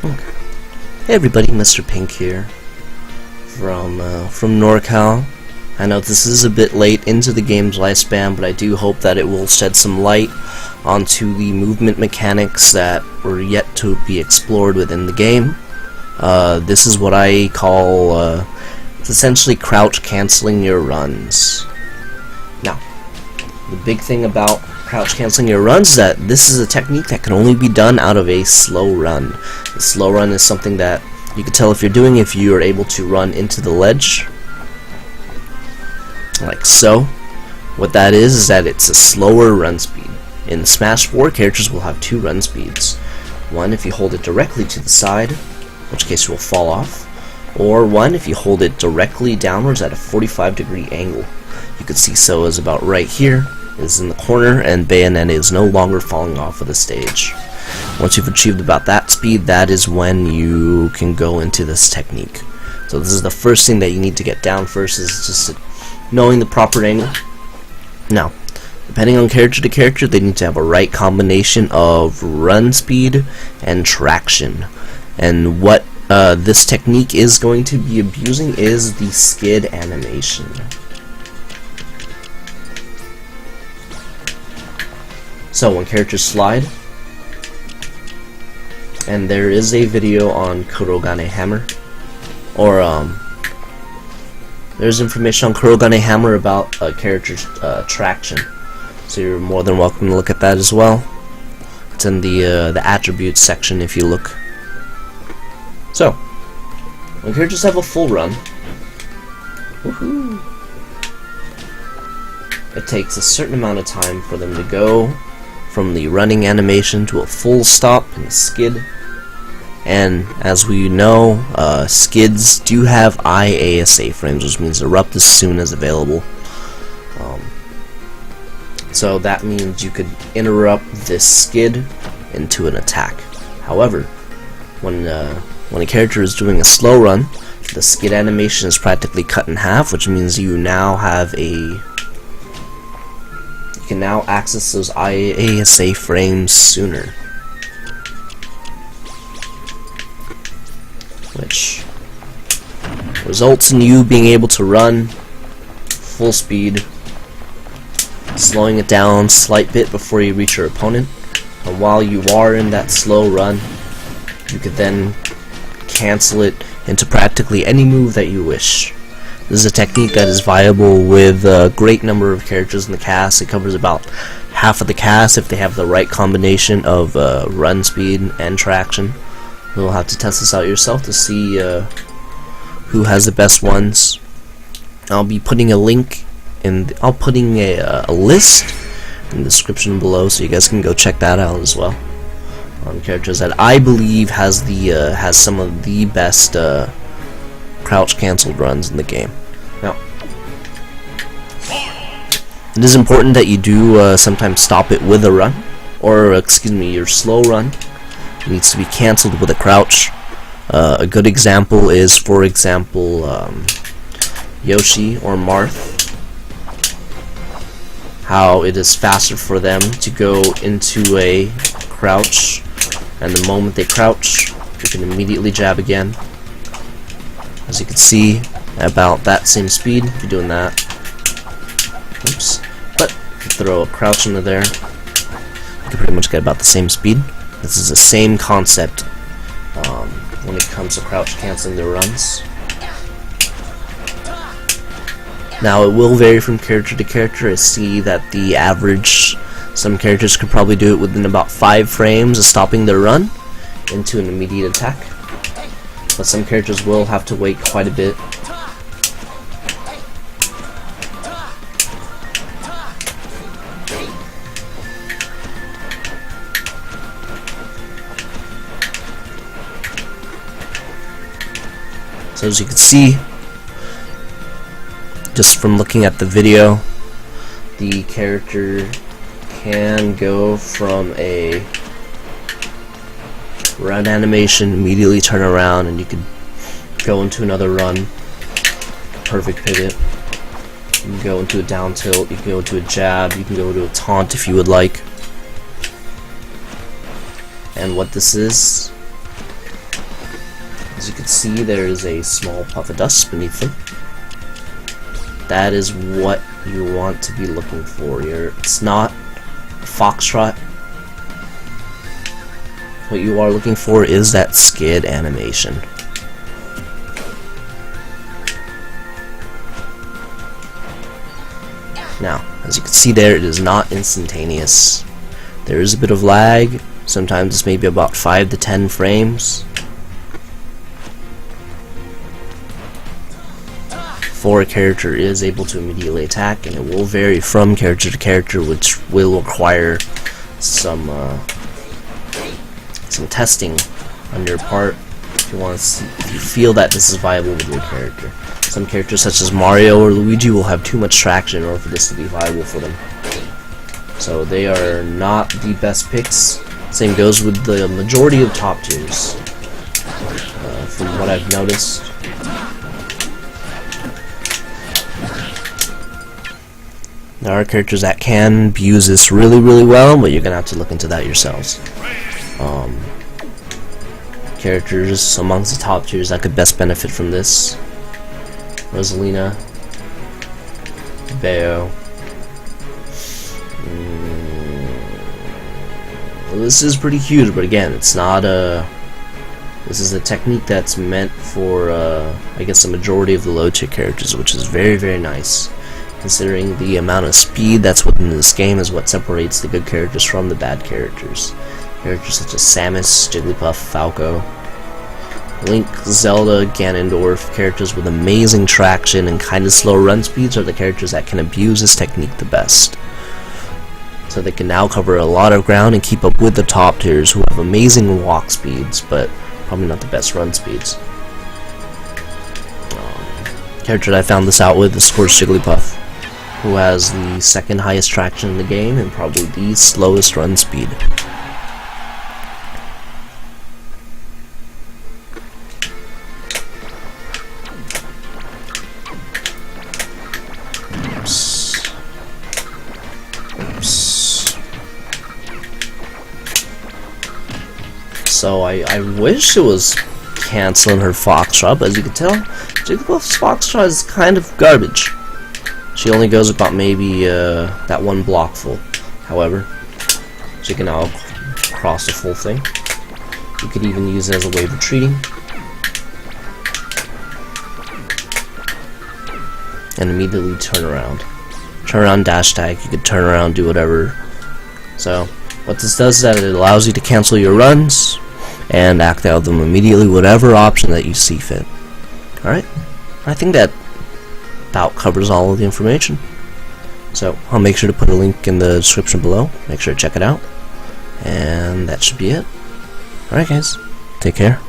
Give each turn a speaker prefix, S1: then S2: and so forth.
S1: Okay. Hey everybody, Mr. Pink here from NorCal. I know this is a bit late into the game's lifespan, but I do hope that it will shed some light onto the movement mechanics that were yet to be explored within the game. This is what I call it's essentially crouch canceling your runs. Now, the big thing about crouch canceling your runs is that this is a technique that can only be done out of a slow run. The slow run is something that you can tell if you're doing if you are able to run into the ledge, like so. What that is that it's a slower run speed. In Smash 4, characters will have two run speeds. One if you hold it directly to the side, in which case you will fall off, or one if you hold it directly downwards at a 45-degree angle. You can see so is about right here, is in the corner, and Bayonetta is no longer falling off of the stage. Once you've achieved about that speed, that is when you can go into this technique. So this is the first thing that you need to get down first, is just knowing the proper angle. Now, depending on character to character, they need to have a right combination of run speed and traction. And what this technique is going to be abusing is the skid animation. So when characters slide, and there is a video on Kurogane Hammer, or there's information on Kurogane Hammer about character's traction, so you're more than welcome to look at that as well. It's in the attributes section if you look. So when characters have a full run, woohoo, it takes a certain amount of time for them to go from the running animation to a full stop and a skid. And as we know, skids do have IASA frames, which means erupt as soon as available. So that means you could interrupt this skid into an attack. However, when a character is doing a slow run, the skid animation is practically cut in half, which means you now have you can now access those IASA frames sooner, which results in you being able to run full speed, slowing it down a slight bit before you reach your opponent. And while you are in that slow run, you could then cancel it into practically any move that you wish. This is a technique that is viable with a great number of characters in the cast. It covers about half of the cast if they have the right combination of run speed and traction. You'll have to test this out yourself to see who has the best ones. I'll be putting a link in. I'll putting a list in the description below, so you guys can go check that out as well. On characters that I believe has some of the best crouch canceled runs in the game. Now, it is important that you do sometimes stop it with a run, or excuse me, your slow run needs to be cancelled with a crouch. A good example is, for example, Yoshi or Marth. How it is faster for them to go into a crouch, and the moment they crouch, you can immediately jab again. As you can see, about that same speed, if you're doing that. Oops. But if you throw a crouch into there, you can pretty much get about the same speed. This is the same concept when it comes to crouch canceling the runs. Now, it will vary from character to character. I see that the average, some characters could probably do it within about 5 frames of stopping their run into an immediate attack. But some characters will have to wait quite a bit. So as you can see, just from looking at the video, the character can go from a run animation, immediately turn around, and you could go into another run. Perfect pivot. You can go into a down tilt, you can go into a jab, you can go to a taunt if you would like. And what this is As you can see, there is a small puff of dust beneath them. That is what you want to be looking for here. It's not a foxtrot. What you are looking for is that skid animation. Now, as you can see there, it is not instantaneous. There is a bit of lag. Sometimes it's maybe about 5 to 10 frames. Before a character is able to immediately attack, and it will vary from character to character, which will require some testing on your part if you want to see, if you feel that this is viable with your character. Some characters such as Mario or Luigi will have too much traction in order for this to be viable for them. So they are not the best picks. Same goes with the majority of top tiers, from what I've noticed. There are characters that can abuse this really, really well, but you're gonna have to look into that yourselves. Characters amongst the top tiers that could best benefit from this: Rosalina, Bayo. This is pretty huge, but again, it's not a. This is a technique that's meant for, I guess, the majority of the low tier characters, which is very, very nice. Considering the amount of speed that's within this game is what separates the good characters from the bad characters. Characters such as Samus, Jigglypuff, Falco, Link, Zelda, Ganondorf, characters with amazing traction and kind of slow run speeds are the characters that can abuse this technique the best. So they can now cover a lot of ground and keep up with the top tiers who have amazing walk speeds, but probably not the best run speeds. Character that I found this out with is, of course, Jigglypuff, who has the second highest traction in the game and probably the slowest run speed. So I wish it was canceling her Foxtrot, but as you can tell, Jigglypuff's Foxtrot is kind of garbage. She only goes about maybe that one block full. However, she can now cross the full thing. You could even use it as a way of retreating. And immediately turn around. Turn around, dash tag, you could turn around, do whatever. So, what this does is that it allows you to cancel your runs and act out them immediately, whatever option that you see fit. Alright, I think that about covers all of the information. So I'll make sure to put a link in the description below. Make sure to check it out. And that should be it. Alright guys, take care.